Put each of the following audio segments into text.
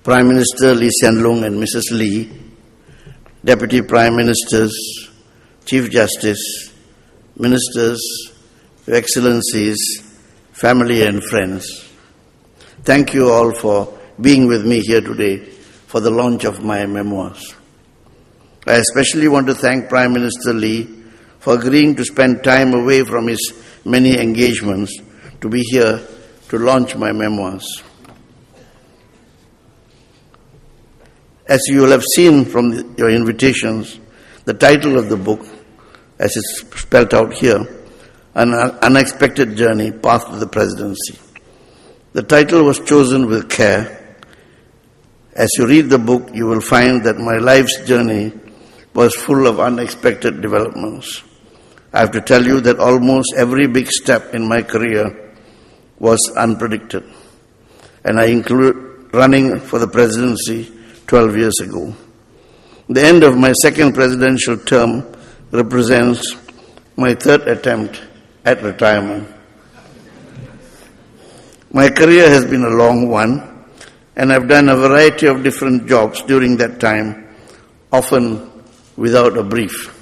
Prime Minister Lee Hsien Loong and Mrs. Lee, Deputy Prime Ministers, Chief Justice, Ministers, Your Excellencies, family and friends. Thank you all for being with me here today for the launch of my memoirs. I especially want to thank Prime Minister Lee for agreeing to spend time away from his many engagements to be here to launch my memoirs. As you will have seen from your invitations, the title of the book, as it's spelled out here, An Unexpected Journey, Path to the Presidency. The title was chosen with care. As you read the book, you will find that my life's journey was full of unexpected developments. I have to tell you that almost every big step in my career was unpredicted, and I include running for the presidency 12 years ago. The end of my second presidential term represents my third attempt at retirement. My career has been a long one, and I've done a variety of different jobs during that time, often without a brief.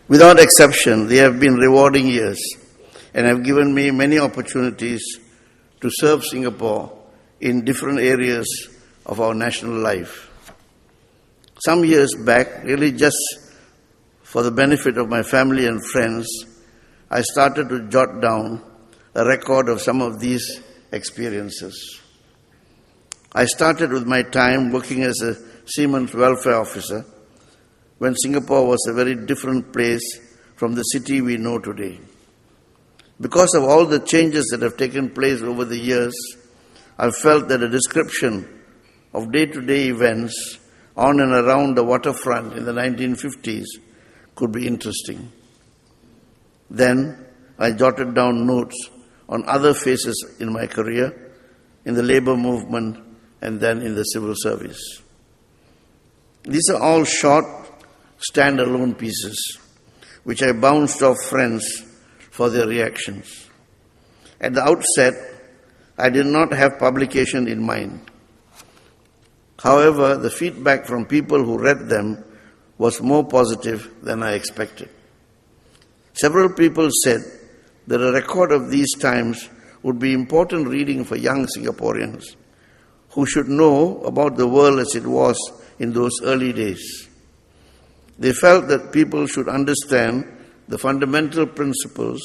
Without exception, they have been rewarding years and have given me many opportunities to serve Singapore in different areas of our national life. Some years back, really just for the benefit of my family and friends, I started to jot down a record of some of these experiences. I started with my time working as a seaman's welfare officer when Singapore was a very different place from the city we know today. Because of all the changes that have taken place over the years, I felt that a description of day-to-day events on and around the waterfront in the 1950s could be interesting. Then I jotted down notes on other phases in my career, in the labor movement, and then in the civil service. These are all short, stand-alone pieces, which I bounced off friends for their reactions. At the outset, I did not have publication in mind. However, the feedback from people who read them was more positive than I expected. Several people said that a record of these times would be important reading for young Singaporeans who should know about the world as it was in those early days. They felt that people should understand the fundamental principles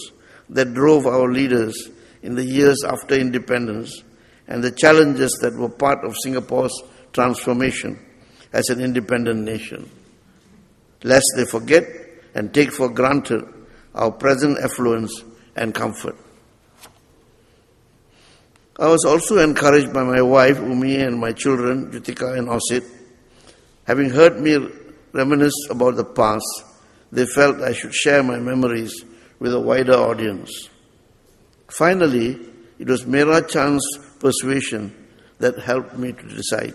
that drove our leaders in the years after independence and the challenges that were part of Singapore's transformation as an independent nation, lest they forget and take for granted our present affluence and comfort. I was also encouraged by my wife, Umi, and my children, Jutika and Osit. Having heard me reminisce about the past, they felt I should share my memories with a wider audience. Finally, it was Mera Chand's persuasion that helped me to decide.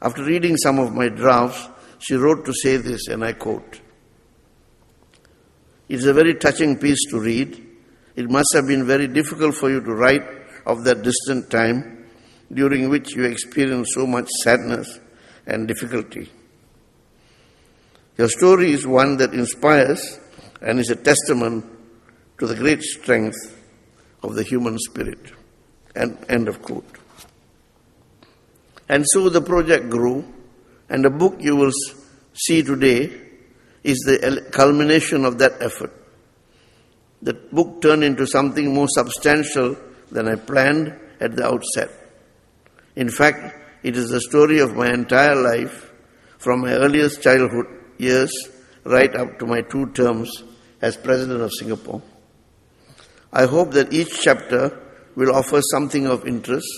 After reading some of my drafts, she wrote to say this, and I quote, "It is a very touching piece to read. It must have been very difficult for you to write of that distant time during which you experienced so much sadness and difficulty. Your story is one that inspires and is a testament to the great strength of the human spirit." End of quote. And so the project grew, and the book you will see today is the culmination of that effort. The book turned into something more substantial than I planned at the outset. In fact, it is the story of my entire life, from my earliest childhood years right up to my 2 terms as President of Singapore. I hope that each chapter will offer something of interest,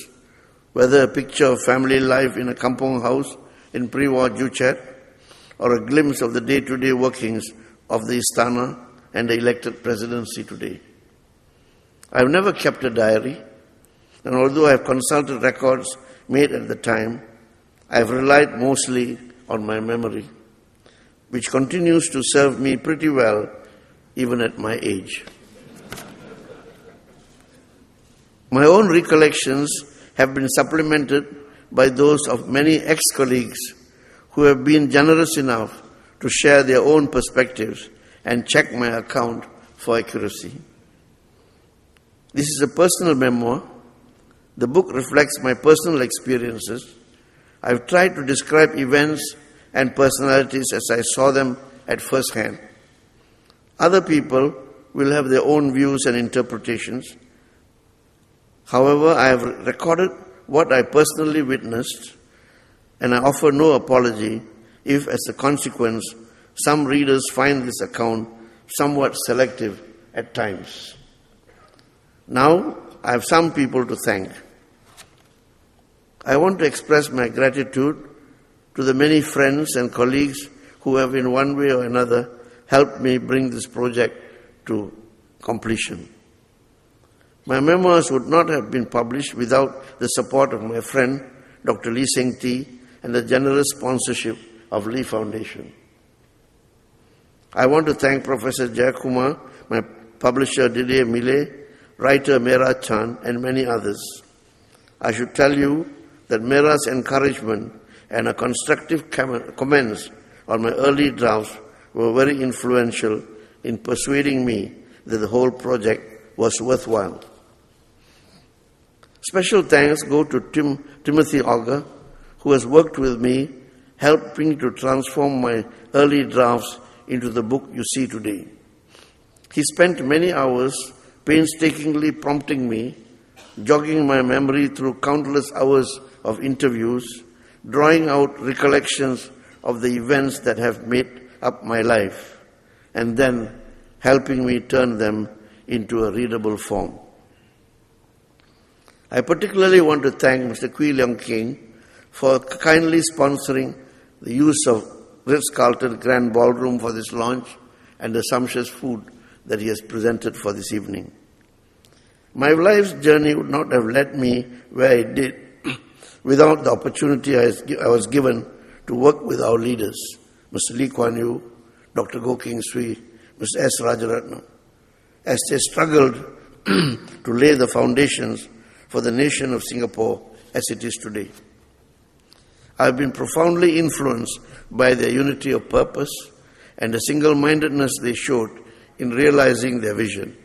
whether a picture of family life in a kampong house in pre-war Joo Chiat, or a glimpse of the day-to-day workings of the Istana and the elected presidency today. I have never kept a diary, and although I have consulted records made at the time, I have relied mostly on my memory, which continues to serve me pretty well even at my age. My own recollections have been supplemented by those of many ex-colleagues who have been generous enough to share their own perspectives and check my account for accuracy. This is a personal memoir. The book reflects my personal experiences. I've tried to describe events and personalities as I saw them at first hand. Other people will have their own views and interpretations. However, I have recorded what I personally witnessed, and I offer no apology if, as a consequence, some readers find this account somewhat selective at times. Now, I have some people to thank. I want to express my gratitude to the many friends and colleagues who have in one way or another helped me bring this project to completion. My memoirs would not have been published without the support of my friend, Dr. Lee Seng Tee, and the generous sponsorship of Lee Foundation. I want to thank Professor Jayakumar, my publisher Didier Millet, writer Meera Chand, and many others. I should tell you that Meera's encouragement and her constructive comments on my early drafts were very influential in persuading me that the whole project was worthwhile. Special thanks go to Timothy Auger, who has worked with me, helping to transform my early drafts into the book you see today. He spent many hours painstakingly prompting me, jogging my memory through countless hours of interviews, drawing out recollections of the events that have made up my life, and then helping me turn them into a readable form. I particularly want to thank Mr. Kwee Leong King for kindly sponsoring the use of Ritz-Carlton Grand Ballroom for this launch and the sumptuous food that he has presented for this evening. My life's journey would not have led me where it did without the opportunity I was given to work with our leaders, Mr. Lee Kuan Yew, Dr. Goh Keng Swee, Mr. S. Rajaratnam, as they struggled to lay the foundations for the nation of Singapore as it is today. I have been profoundly influenced by their unity of purpose and the single-mindedness they showed in realizing their vision.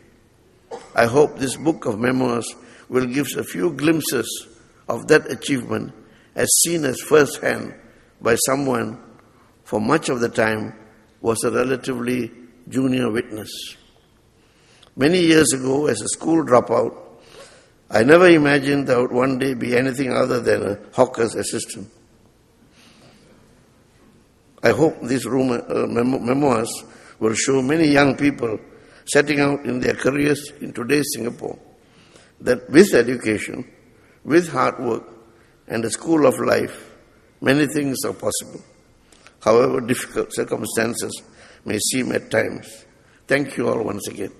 I hope this book of memoirs will give a few glimpses of that achievement as seen as first-hand by someone for much of the time was a relatively junior witness. Many years ago, as a school dropout, I never imagined I would one day be anything other than a hawker's assistant. I hope these memoirs will show many young people setting out in their careers in today's Singapore that with education, with hard work, and a school of life, many things are possible, however difficult circumstances may seem at times. Thank you all once again.